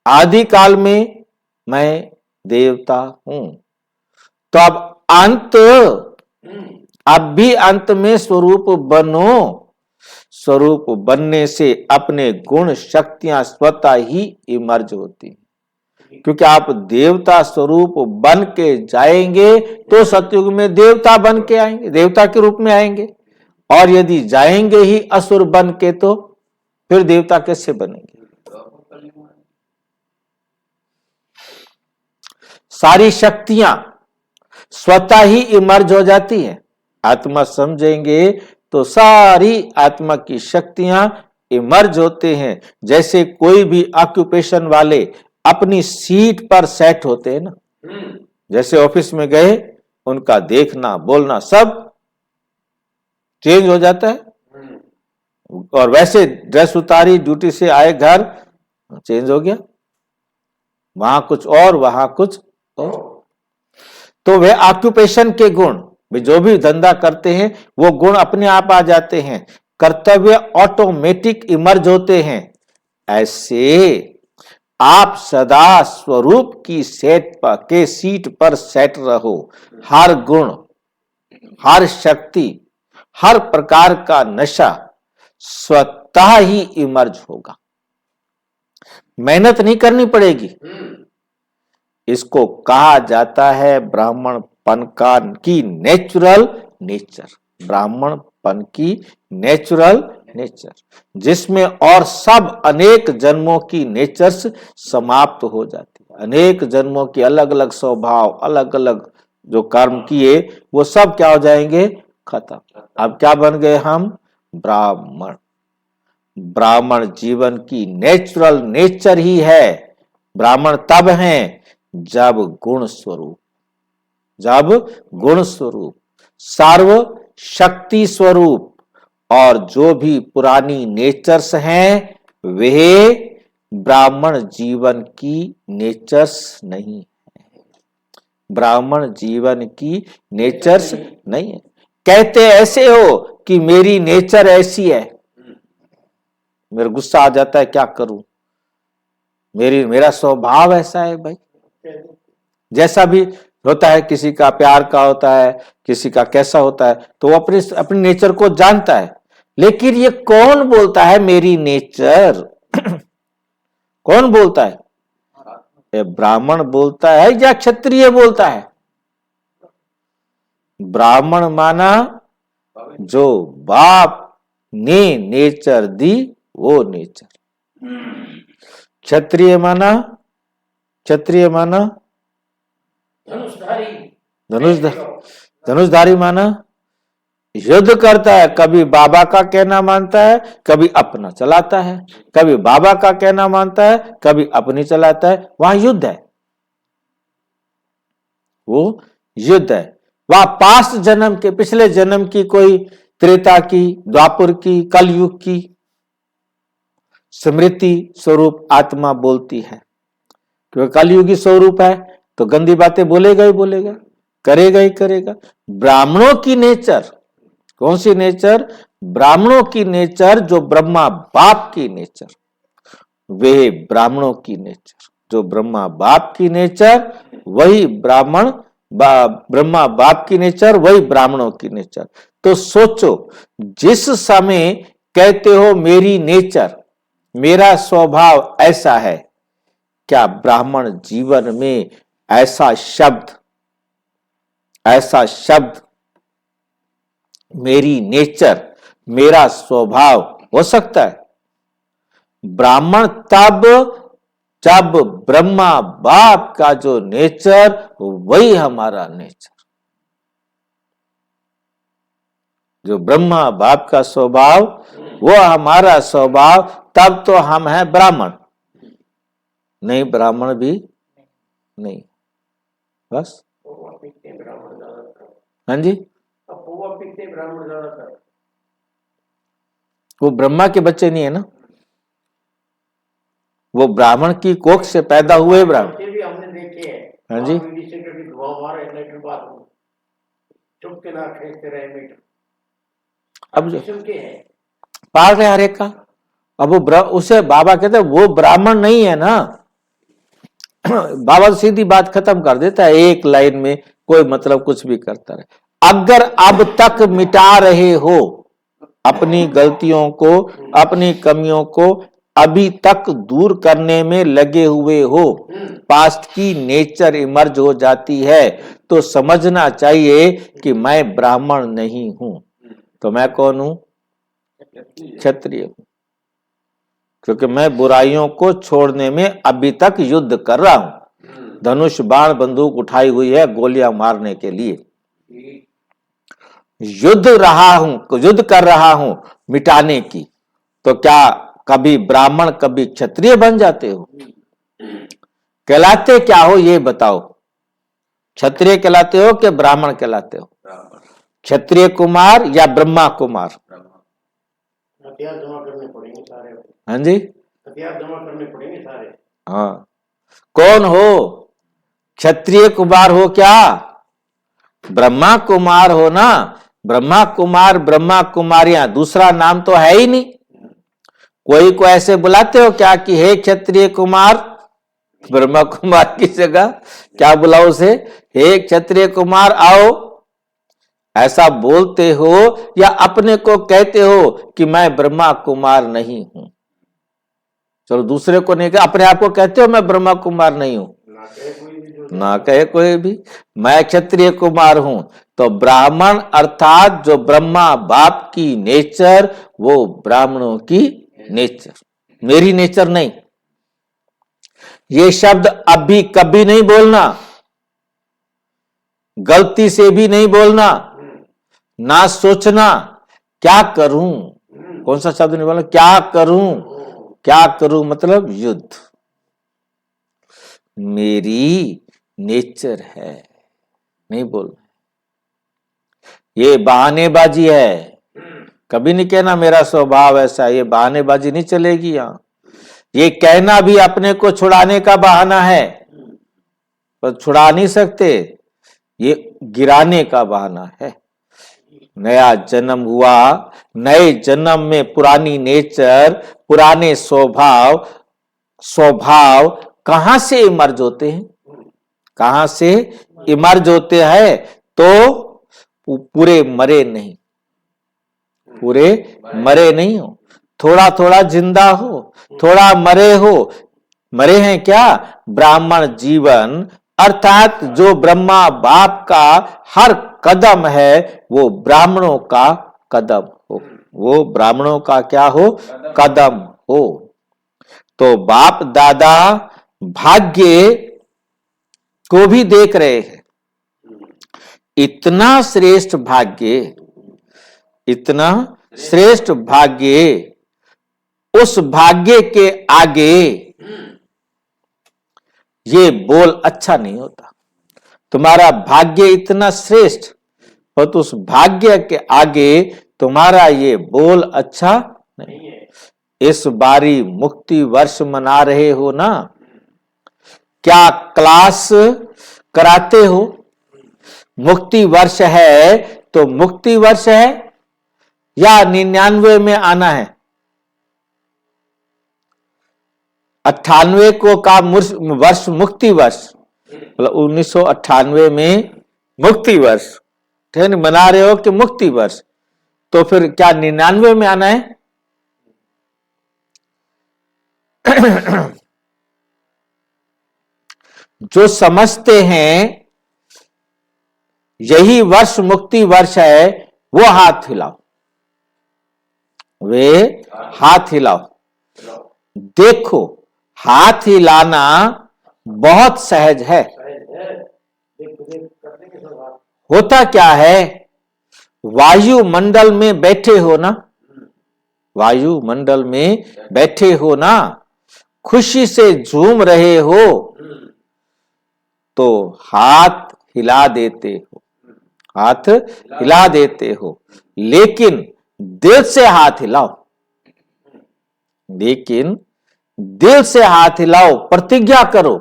आदि काल में मैं देवता हूं। तो अब अंत, अब भी अंत में स्वरूप बनो। स्वरूप बनने से अपने गुण शक्तियां स्वतः ही इमर्ज होती हैं। क्योंकि आप देवता स्वरूप बन के जाएंगे तो सतयुग में देवता बन के आएंगे, देवता के रूप में आएंगे। और यदि जाएंगे ही असुर बन के तो फिर देवता कैसे बनेंगे? सारी शक्तियां स्वतः ही इमर्ज हो जाती हैं। आत्मा समझेंगे तो सारी आत्मा की शक्तियां इमर्ज होते हैं। जैसे कोई भी ऑक्यूपेशन वाले अपनी सीट पर सेट होते हैं ना, जैसे ऑफिस में गए, उनका देखना बोलना सब चेंज हो जाता है। और वैसे ड्रेस उतारी, ड्यूटी से आए घर, चेंज हो गया, वहां कुछ और वहां कुछ और। तो वे ऑक्यूपेशन के गुण, वे जो भी धंधा करते हैं वो गुण अपने आप आ जाते हैं। कर्तव्य ऑटोमेटिक इमर्ज होते हैं। ऐसे आप सदा स्वरूप की सीट पर सेट रहो। हर गुण, हर शक्ति, हर प्रकार का नशा स्वतः ही इमर्ज होगा। मेहनत नहीं करनी पड़ेगी। इसको कहा जाता है ब्राह्मणपन का की नेचुरल नेचर। ब्राह्मणपन की नेचुरल नेचर, जिसमें और सब अनेक जन्मों की नेचर्स समाप्त हो जाती है। अनेक जन्मों के अलग अलग स्वभाव, अलग अलग जो कर्म किए, वो सब क्या हो जाएंगे? खत्म। अब क्या बन गए हम? ब्राह्मण। ब्राह्मण जीवन की नेचुरल नेचर ही है। ब्राह्मण तब हैं जब गुण स्वरूप, जब गुण स्वरूप, सर्व शक्ति स्वरूप, और जो भी पुरानी नेचर्स हैं वे ब्राह्मण जीवन की नेचर्स नहीं है। ब्राह्मण जीवन की नेचर्स नहीं है। कहते ऐसे हो कि मेरी नेचर ऐसी है, मेरा गुस्सा आ जाता है, क्या करूं, मेरा स्वभाव ऐसा है। भाई जैसा भी होता है, किसी का प्यार का होता है, किसी का कैसा होता है, तो वो अपनी नेचर को जानता है। लेकिन ये कौन बोलता है मेरी नेचर? कौन बोलता है? ये ब्राह्मण बोलता है या क्षत्रिय बोलता है? ब्राह्मण माना जो बाप ने नेचर दी वो नेचर। क्षत्रिय माना, क्षत्रिय माना धनुषधारी माना युद्ध करता है। कभी बाबा का कहना मानता है, कभी अपना चलाता है, कभी बाबा का कहना मानता है, कभी अपनी चलाता है। वहां युद्ध है, वो युद्ध है। वहां पास्ट जन्म के, पिछले जन्म की, कोई त्रेता की, द्वापर की, कलयुग की स्मृति स्वरूप आत्मा बोलती है। क्योंकि कलयुगी स्वरूप है तो गंदी बातें बोलेगा ही बोलेगा, करेगा ही करेगा। ब्राह्मणों की नेचर कौन सी नेचर? ब्राह्मणों की नेचर जो ब्रह्मा बाप की नेचर, वे ब्राह्मणों की नेचर। जो ब्रह्मा बाप की नेचर वही ब्राह्मण, ब्रह्मा बाप की नेचर वही ब्राह्मणों की नेचर। तो सोचो, जिस समय कहते हो मेरी नेचर, मेरा स्वभाव ऐसा है, क्या ब्राह्मण जीवन में ऐसा शब्द मेरी नेचर, मेरा स्वभाव हो सकता है? ब्राह्मण तब जब ब्रह्मा बाप का जो नेचर वही हमारा नेचर, जो ब्रह्मा बाप का स्वभाव वो हमारा स्वभाव, तब तो हम हैं ब्राह्मण। नहीं ब्राह्मण भी नहीं, बस। हाँ जी, वो ब्रह्मा के बच्चे नहीं है ना, वो ब्राह्मण की कोख से पैदा हुए ब्राह्मण। भी हमने देखे हैं। हाँ जी, चुप के ना खींचते रहे मीटर। अब जो के हैं पाल रहे हर एक का। अब वो उसे बाबा कहते वो ब्राह्मण नहीं है ना, बाबा सीधी बात खत्म कर देता है एक लाइन में, कोई मतलब कुछ भी करता रहे। अगर अब तक मिटा रहे हो अपनी गलतियों को, अपनी कमियों को अभी तक दूर करने में लगे हुए हो, पास्ट की नेचर इमर्ज हो जाती है, तो समझना चाहिए कि मैं ब्राह्मण नहीं हूं। तो मैं कौन हूं? क्षत्रिय हूं, क्योंकि मैं बुराइयों को छोड़ने में अभी तक युद्ध कर रहा हूं। धनुष बाण बंदूक उठाई हुई है गोलियां मारने के लिए, युद्ध कर रहा हूं मिटाने की। तो क्या कभी ब्राह्मण कभी क्षत्रिय बन जाते हो? कहलाते क्या हो ये बताओ? क्षत्रिय कहलाते हो कि ब्राह्मण कहलाते हो? क्षत्रिय कुमार या ब्रह्मा कुमार? हथियार जमा करने पड़ेंगे सारे। हाँ जी, हथियार जमा करने पड़ेंगे सारे। हाँ। कौन हो? क्षत्रिय कुमार हो क्या? ब्रह्मा कुमार हो ना। ब्रह्मा कुमार, ब्रह्मा कुमारियां, दूसरा नाम तो है ही नहीं। कोई को ऐसे बुलाते हो क्या कि हे क्षत्रिय कुमार? ब्रह्मा कुमार की जगह क्या बुलाओ उसे? हे क्षत्रिय कुमार आओ, ऐसा बोलते हो? या अपने को कहते हो कि मैं ब्रह्मा कुमार नहीं हूं? चलो दूसरे को नहीं, अपने आप को कहते हो मैं ब्रह्मा कुमार नहीं हूं? ना कहे कोई भी, मैं क्षत्रिय कुमार हूं। तो ब्राह्मण अर्थात जो ब्रह्मा बाप की नेचर, वो ब्राह्मणों की नेचर, मेरी नेचर नहीं। ये शब्द अभी कभी नहीं बोलना, गलती से भी नहीं बोलना, ना सोचना क्या करूं। कौन सा शब्द नहीं बोलना? क्या करूं? क्या करूं मतलब युद्ध, मेरी नेचर है, नहीं बोलना। ये बहानेबाजी है, कभी नहीं कहना मेरा स्वभाव ऐसा। ये बहानेबाजी नहीं चलेगी यहां। ये कहना भी अपने को छुड़ाने का बहाना है, पर छुड़ा नहीं सकते, ये गिराने का बहाना है। नया जन्म हुआ, नए जन्म में पुरानी नेचर, पुराने स्वभाव कहां से इमर्ज होते हैं? कहां से इमर्ज होते हैं? तो पूरे मरे नहीं, पूरे मरे नहीं हो, थोड़ा थोड़ा जिंदा हो, थोड़ा मरे हो। मरे हैं क्या? ब्राह्मण जीवन अर्थात जो ब्रह्मा बाप का हर कदम है वो ब्राह्मणों का कदम हो, वो ब्राह्मणों का क्या हो? कदम हो। तो बाप दादा भाग्य को भी देख रहे हैं। इतना श्रेष्ठ भाग्य, इतना श्रेष्ठ भाग्य, उस भाग्य के आगे ये बोल अच्छा नहीं होता। तुम्हारा भाग्य इतना श्रेष्ठ हो तो उस भाग्य के आगे तुम्हारा ये बोल अच्छा नहीं है। इस बारी मुक्ति वर्ष मना रहे हो ना, क्या क्लास कराते हो? मुक्ति वर्ष है तो मुक्ति वर्ष है या 99 में आना है? 98 को का वर्ष मुक्ति वर्ष, मतलब 1998 में मुक्ति वर्ष मना रहे हो कि मुक्ति वर्ष? तो फिर क्या 99 में आना है? जो समझते हैं यही वर्ष मुक्ति वर्ष है, वो हाथ हिलाओ, वे हाथ हिलाओ। देखो हाथ हिलाना बहुत सहज है। होता क्या है? वायुमंडल में बैठे हो ना, वायुमंडल में बैठे हो ना, खुशी से झूम रहे हो तो हाथ हिला देते हो, हाथ हिला देते हो। लेकिन दिल से हाथ हिलाओ, लेकिन दिल से हाथ हिलाओ, प्रतिज्ञा करो।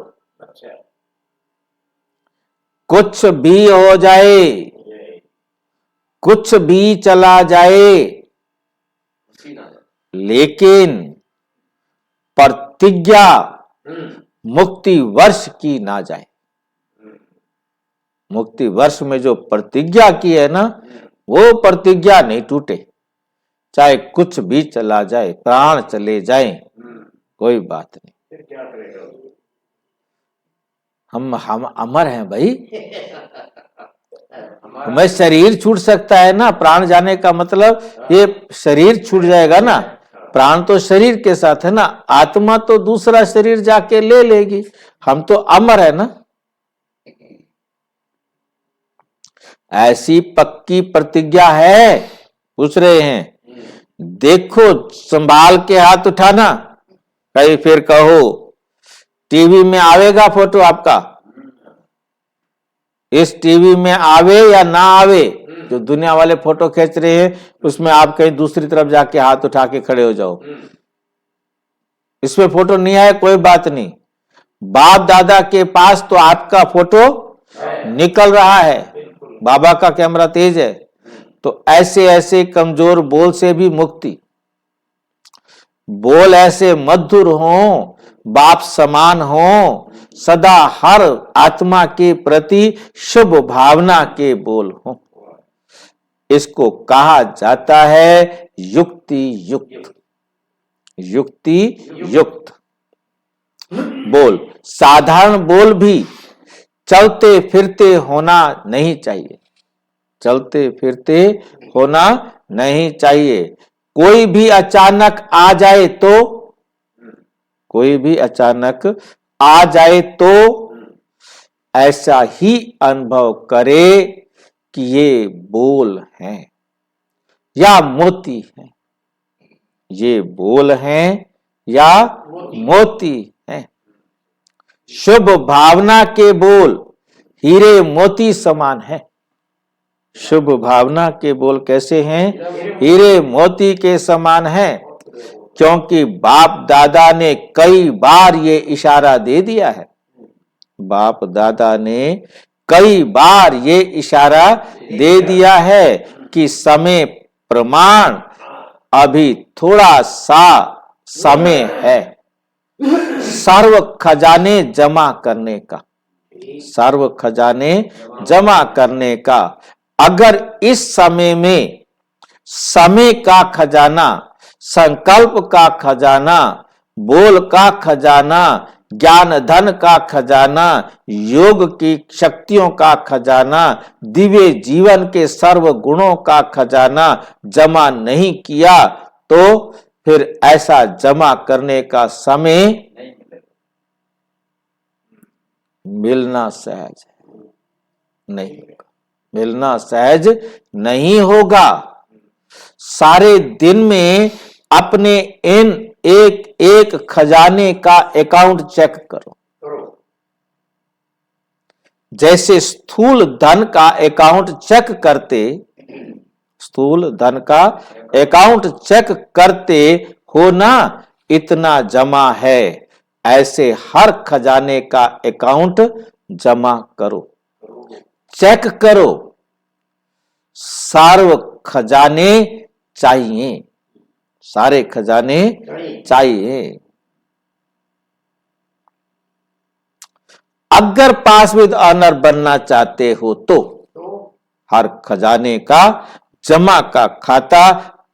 कुछ भी हो जाए, कुछ भी चला जाए, लेकिन प्रतिज्ञा मुक्ति वर्ष की ना जाए। मुक्ति वर्ष में जो प्रतिज्ञा की है ना, वो प्रतिज्ञा नहीं टूटे, चाहे कुछ भी चला जाए, प्राण चले जाए, कोई बात नहीं। फिर क्या करेगा? हम अमर हैं भाई। हमारा हमें शरीर छूट सकता है ना, प्राण जाने का मतलब ये शरीर छूट जाएगा ना, प्राण तो शरीर के साथ है ना, आत्मा तो दूसरा शरीर जाके ले लेगी। हम तो अमर है ना। ऐसी पक्की प्रतिज्ञा है, पूछ रहे हैं। देखो संभाल के हाथ उठाना, कहीं फिर कहो टीवी में आवेगा फोटो आपका, इस टीवी में आवे या ना आवे, जो दुनिया वाले फोटो खींच रहे हैं उसमें आप कहीं दूसरी तरफ जाके हाथ उठा के खड़े हो जाओ। इसमें फोटो नहीं आए कोई बात नहीं, बाप दादा के पास तो आपका फोटो निकल रहा है, बाबा का कैमरा तेज है। तो ऐसे ऐसे कमजोर बोल से भी मुक्ति, बोल ऐसे मधुर हो, बाप समान हो, सदा हर आत्मा के प्रति शुभ भावना के बोल हो। इसको कहा जाता है युक्ति युक्त। युक्ति युक्त बोल, साधारण बोल भी चलते फिरते होना नहीं चाहिए, चलते फिरते होना नहीं चाहिए। कोई भी अचानक आ जाए तो, कोई भी अचानक आ जाए तो ऐसा ही अनुभव करे कि ये बोल हैं या मोती हैं, ये बोल हैं या मोती हैं। शुभ भावना के बोल हीरे मोती समान है। शुभ भावना के बोल कैसे हैं? हीरे मोती के समान है, क्योंकि बाप दादा ने कई बार ये इशारा दे दिया है। बाप दादा ने कई बार ये इशारा दे दिया है कि समय प्रमाण, अभी थोड़ा सा समय है सर्व खजाने जमा करने का, सर्व खजाने जमा करने का। अगर इस समय में समय का खजाना, संकल्प का खजाना, बोल का खजाना, ज्ञान धन का खजाना, योग की शक्तियों का खजाना, दिव्य जीवन के सर्व गुणों का खजाना जमा नहीं किया तो फिर ऐसा जमा करने का समय मिलना सहज नहीं, मिलना सहज नहीं होगा। सारे दिन में अपने इन एक एक खजाने का अकाउंट चेक करो। जैसे स्थूल धन का अकाउंट चेक करते, स्थूल धन का अकाउंट चेक करते हो ना, इतना जमा है, ऐसे हर खजाने का अकाउंट जमा करो, चेक करो। सर्व खजाने चाहिए, सारे खजाने चाहिए। अगर पास विद ऑनर बनना चाहते हो तो हर खजाने का जमा का खाता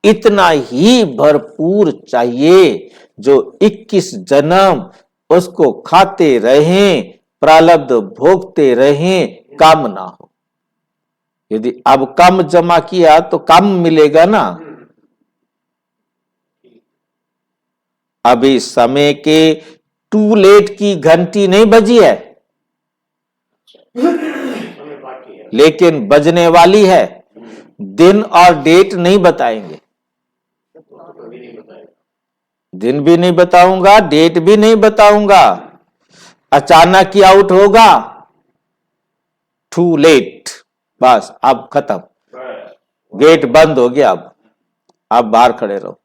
इतना ही भरपूर चाहिए जो 21 जन्म उसको खाते रहें, प्रारब्ध भोगते रहें, कम ना हो। यदि अब कम जमा किया तो कम मिलेगा ना। अभी समय के टू लेट की घंटी नहीं बजी है, लेकिन बजने वाली है। दिन और डेट नहीं बताएंगे, दिन भी नहीं बताऊंगा, डेट भी नहीं बताऊंगा। अचानक ही आउट होगा, टू लेट, बस अब खत्म, गेट बंद हो गया। अब बाहर खड़े रहो,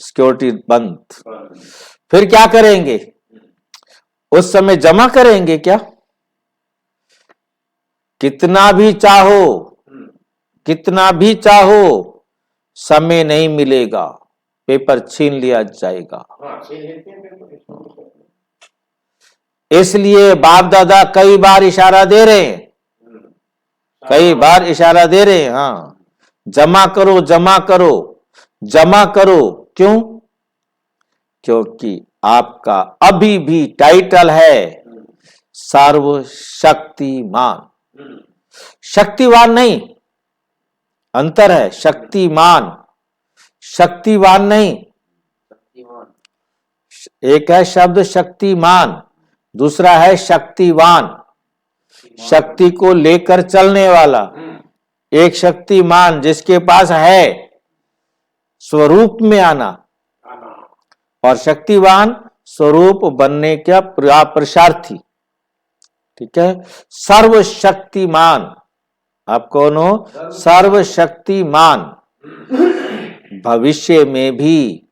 सिक्योरिटी बंद। फिर क्या करेंगे? उस समय जमा करेंगे क्या? कितना भी चाहो, कितना भी चाहो, समय नहीं मिलेगा, पेपर छीन लिया जाएगा। इसलिए बाप दादा कई बार इशारा दे रहे हैं, कई बार इशारा दे रहे हैं। हाँ, जमा करो जमा करो जमा करो। क्यों? क्योंकि आपका अभी भी टाइटल है सर्वशक्तिमान। शक्तिवान नहीं, अंतर है। शक्तिमान, शक्तिवान नहीं। शक्तिमान। एक है शब्द शक्तिमान, दूसरा है शक्तिवान, शक्ति को लेकर चलने वाला। एक शक्तिमान जिसके पास है स्वरूप में आना, और शक्तिवान स्वरूप बनने का पुरुषार्थी। ठीक है, सर्वशक्तिमान। आप कौन हो? सर्वशक्तिमान। भविष्य में भी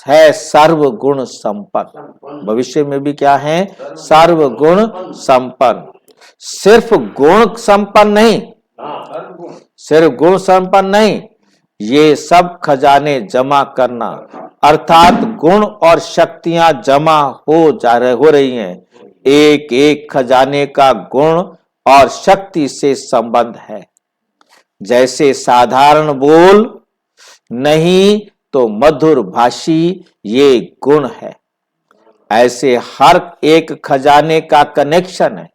है सर्वगुण संपन्न। भविष्य में भी क्या है? सर्वगुण संपन्न। सिर्फ गुण संपन्न नहीं, सिर्फ गुण संपन्न नहीं, ये सब खजाने जमा करना, अर्थात गुण और शक्तियां जमा हो रही हैं। एक एक खजाने का गुण और शक्ति से संबंध है। जैसे साधारण बोल नहीं तो मधुर भाषी, ये गुण है। ऐसे हर एक खजाने का कनेक्शन है।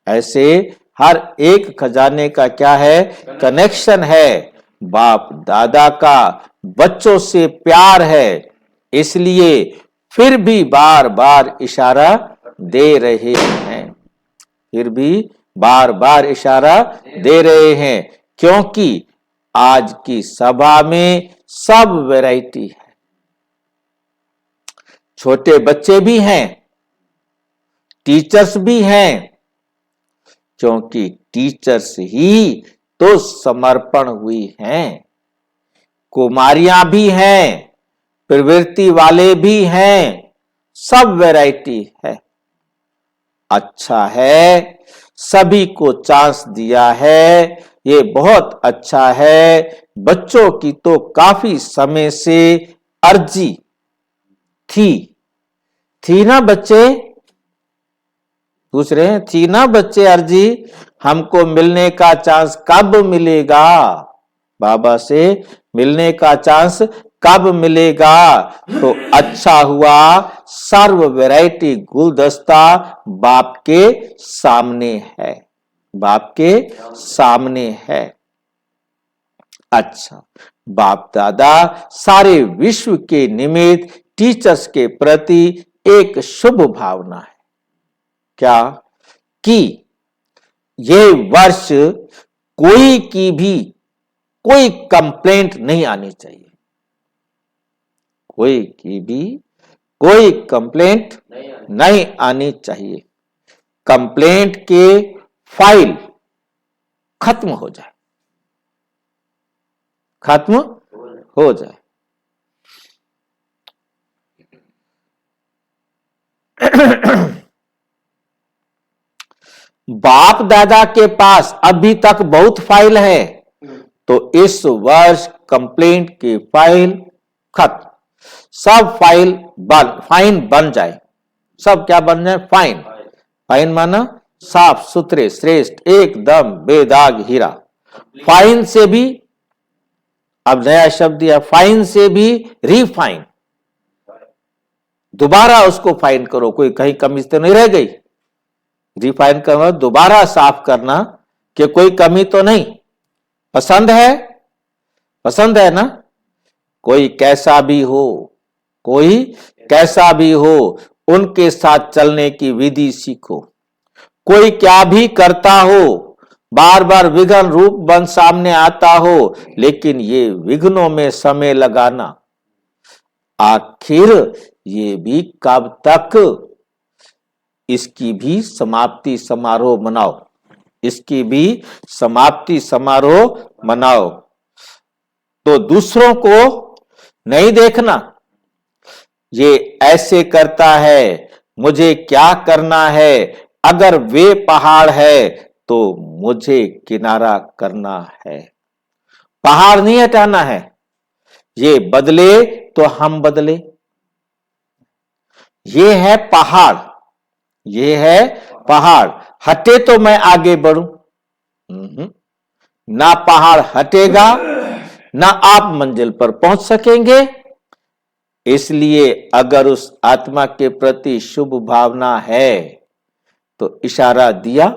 ऐसे हर एक खजाने का क्या है? कनेक्शन है। बाप दादा का बच्चों से प्यार है, इसलिए फिर भी बार बार इशारा दे रहे हैं, फिर भी बार बार इशारा दे रहे हैं। क्योंकि आज की सभा में सब वैरायटी है। छोटे बच्चे भी हैं, टीचर्स भी हैं, क्योंकि टीचर्स ही तो समर्पण हुई हैं। कुमारियां भी हैं, प्रवृत्ति वाले भी हैं, सब वैरायटी है। अच्छा है, सभी को चांस दिया है, ये बहुत अच्छा है। बच्चों की तो काफी समय से अर्जी थी ना बच्चे? पूछ रहे हैं, थी ना बच्चे अर्जी? हमको मिलने का चांस कब मिलेगा? बाबा से मिलने का चांस कब मिलेगा? तो अच्छा हुआ, सर्व वैरायटी गुलदस्ता बाप के सामने है, बाप के सामने है। अच्छा, बाप दादा सारे विश्व के निमित्त टीचर्स के प्रति एक शुभ भावना है। क्या? कि ये वर्ष कोई की भी कोई कंप्लेंट नहीं आनी चाहिए, कोई की भी कोई कंप्लेंट नहीं आनी चाहिए। कंप्लेंट के फाइल खत्म हो जाए, खत्म हो जाए। बाप दादा के पास अभी तक बहुत फाइल है, तो इस वर्ष कंप्लेंट की फाइल खत्म, सब फाइन बन जाए। सब क्या बन जाए? फाइन। फाइन माना साफ सुथरे, श्रेष्ठ, एकदम बेदाग हीरा। फाइन से भी, अब नया शब्द दिया, फाइन से भी रिफाइन। दोबारा उसको फाइन करो, कोई कहीं कमी तो नहीं रह गई। रिफाइन करना, दोबारा साफ करना कि कोई कमी तो नहीं। पसंद है? पसंद है ना? कोई कैसा भी हो, कोई कैसा भी हो, उनके साथ चलने की विधि सीखो। कोई क्या भी करता हो, बार बार विघ्न रूप बन सामने आता हो, लेकिन ये विघ्नों में समय लगाना, आखिर ये भी कब तक? इसकी भी समाप्ति समारोह मनाओ, इसकी भी समाप्ति समारोह मनाओ। तो दूसरों को नहीं देखना, ये ऐसे करता है, मुझे क्या करना है? अगर वे पहाड़ है तो मुझे किनारा करना है। पहाड़ नहीं हटाना है, ये बदले तो हम बदले। ये है पहाड़, ये है पहाड़, हटे तो मैं आगे बढ़ूं। ना पहाड़ हटेगा, ना आप मंजिल पर पहुंच सकेंगे। इसलिए अगर उस आत्मा के प्रति शुभ भावना है तो इशारा दिया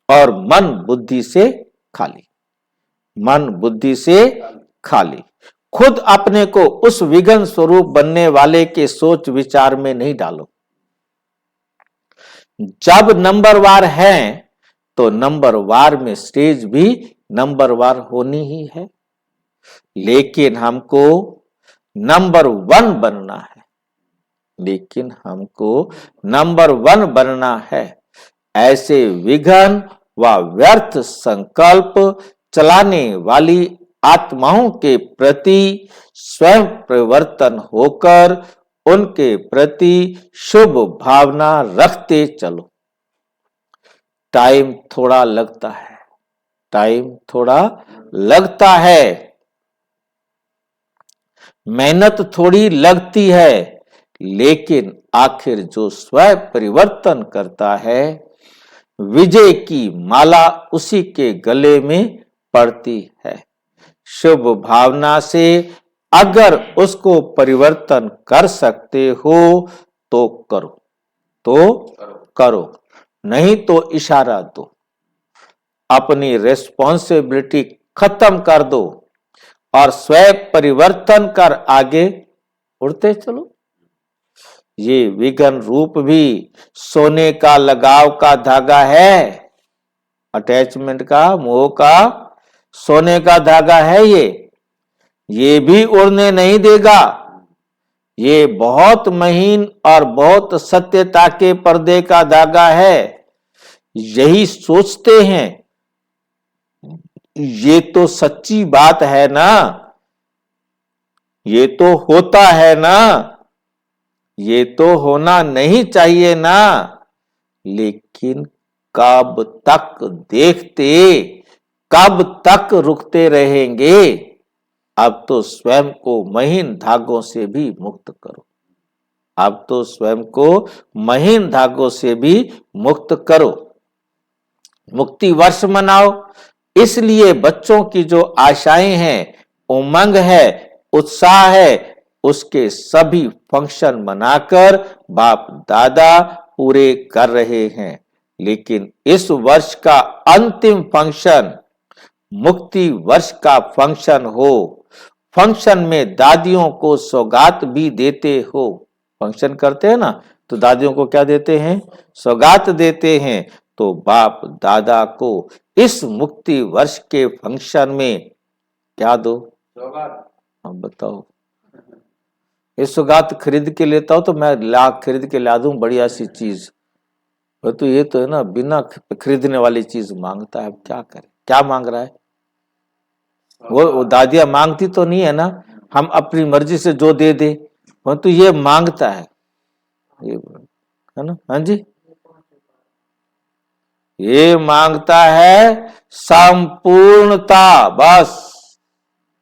और मन बुद्धि से खाली, मन बुद्धि से खाली। खुद अपने को उस विघन स्वरूप बनने वाले के सोच विचार में नहीं डालो। जब नंबरवार हैं तो नंबरवार में स्टेज भी नंबरवार होनी ही है, लेकिन हमको नंबर 1 बनना है, लेकिन हमको नंबर 1 बनना है। ऐसे विघन व व्यर्थ संकल्प चलाने वाली आत्माओं के प्रति स्वयं परिवर्तन होकर उनके प्रति शुभ भावना रखते चलो। टाइम थोड़ा लगता है, टाइम थोड़ा लगता है, मेहनत थोड़ी लगती है, लेकिन आखिर जो स्वयं परिवर्तन करता है, विजय की माला उसी के गले में पड़ती है। शुभ भावना से अगर उसको परिवर्तन कर सकते हो तो करो, तो करो, नहीं तो इशारा दो। अपनी रेस्पॉन्सिबिलिटी खत्म कर दो और स्वयं परिवर्तन कर आगे उड़ते चलो। ये विघन रूप भी सोने का लगाव का धागा है, अटैचमेंट का, मोह का, सोने का धागा है। ये भी उड़ने नहीं देगा। ये बहुत महीन और बहुत सत्यता के पर्दे का धागा है। यही सोचते हैं ये तो सच्ची बात है ना, ये तो होता है ना, ये तो होना नहीं चाहिए ना, लेकिन कब तक देखते, कब तक रुकते रहेंगे। अब तो स्वयं को महीन धागों से भी मुक्त करो, अब तो स्वयं को महीन धागों से भी मुक्त करो। मुक्ति वर्ष मनाओ। इसलिए बच्चों की जो आशाएं हैं, उमंग है, उत्साह है, उसके सभी फंक्शन मनाकर बाप दादा पूरे कर रहे हैं। लेकिन इस वर्ष का अंतिम फंक्शन मुक्ति वर्ष का फंक्शन हो। फंक्शन में दादियों को सौगात भी देते हो। फंक्शन करते हैं ना तो दादियों को क्या देते हैं? सौगात देते हैं। तो बाप दादा को इस मुक्ति वर्ष के फंक्शन में क्या दो? सौगात। हाँ बताओ। ये सौगात खरीद के लेता हो तो मैं खरीद के ला दूं बढ़िया सी चीज, तो ये तो है ना बिना खरीदने वाली चीज मांगता है। क्या करे, क्या मांग रहा है? वो दादियां मांगती तो नहीं है ना, हम अपनी मर्जी से जो दे दे, तो ये मांगता है, ये है ना। हाँ जी, ये मांगता है संपूर्णता, बस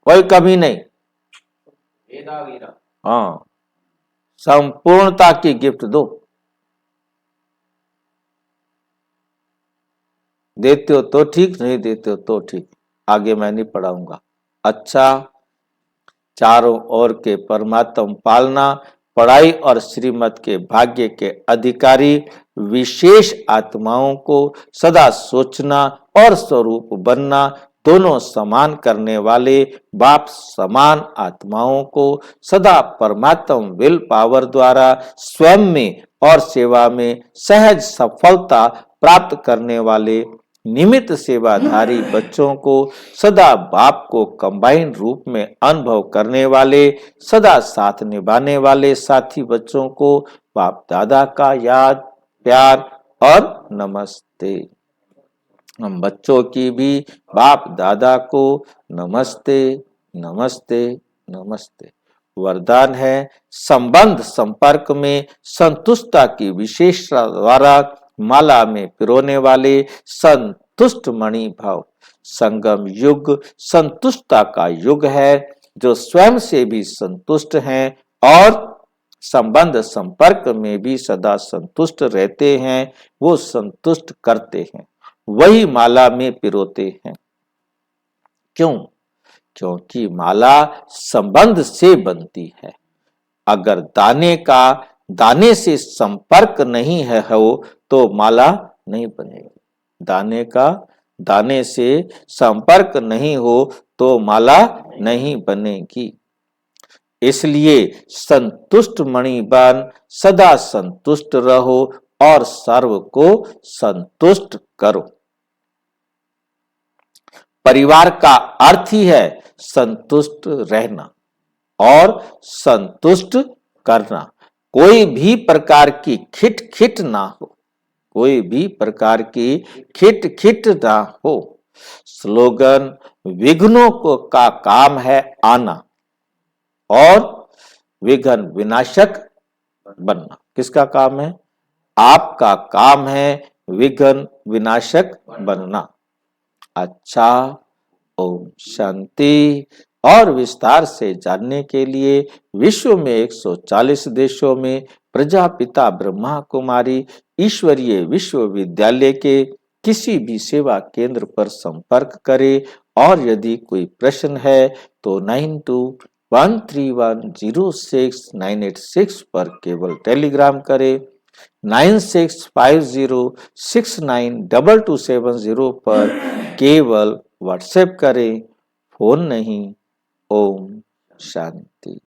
कोई कमी नहीं। हाँ, संपूर्णता की गिफ्ट दो। देते हो तो ठीक, नहीं देते हो तो ठीक, आगे मैं नहीं पढ़ाऊंगा। अच्छा, चारों ओर के परमात्मा पालना, पढ़ाई और श्रीमत के भाग्य के अधिकारी विशेष आत्माओं को सदा सोचना और स्वरूप बनना, दोनों समान करने वाले बाप समान आत्माओं को सदा परमात्मा विल पावर द्वारा स्वयं में और सेवा में सहज सफलता प्राप्त करने वाले निमित्त सेवाधारी बच्चों को सदा बाप को कंबाइंड रूप में अनुभव करने वाले, सदा साथ निभाने वाले साथी बच्चों को बाप दादा का याद, प्यार और नमस्ते। हम बच्चों की भी बाप दादा को नमस्ते नमस्ते नमस्ते। वरदान है संबंध संपर्क में संतुष्टता की विशेषता द्वारा माला में पिरोने वाले संतुष्ट मणि भाव। संगम युग संतुष्टता का युग है, जो स्वयं से भी संतुष्ट हैं और संबंध संपर्क में भी सदा संतुष्ट रहते हैं, वो संतुष्ट करते हैं, वही माला में पिरोते हैं। क्यों? क्योंकि माला संबंध से बनती है। अगर दाने से संपर्क नहीं है हो तो माला नहीं बनेगी। दाने से संपर्क नहीं हो तो माला नहीं बनेगी। इसलिए संतुष्ट मणि बन सदा संतुष्ट रहो और सर्व को संतुष्ट करो। परिवार का अर्थ ही है संतुष्ट रहना और संतुष्ट करना। कोई भी प्रकार की खिट ना हो, कोई भी प्रकार की खिट ना हो। स्लोगन विघ्नों का काम है आना और विघ्न विनाशक बनना। किसका काम है? आपका काम है विघ्न विनाशक बनना। अच्छा, ओम शांति। और विस्तार से जानने के लिए विश्व में 140 देशों में प्रजापिता ब्रह्मा कुमारी ईश्वरीय विश्वविद्यालय के किसी भी सेवा केंद्र पर संपर्क करें और यदि कोई प्रश्न है तो 9213106986 पर केवल टेलीग्राम करें। 9650692270 पर केवल व्हाट्सएप करें, फोन नहीं। ओम शांति।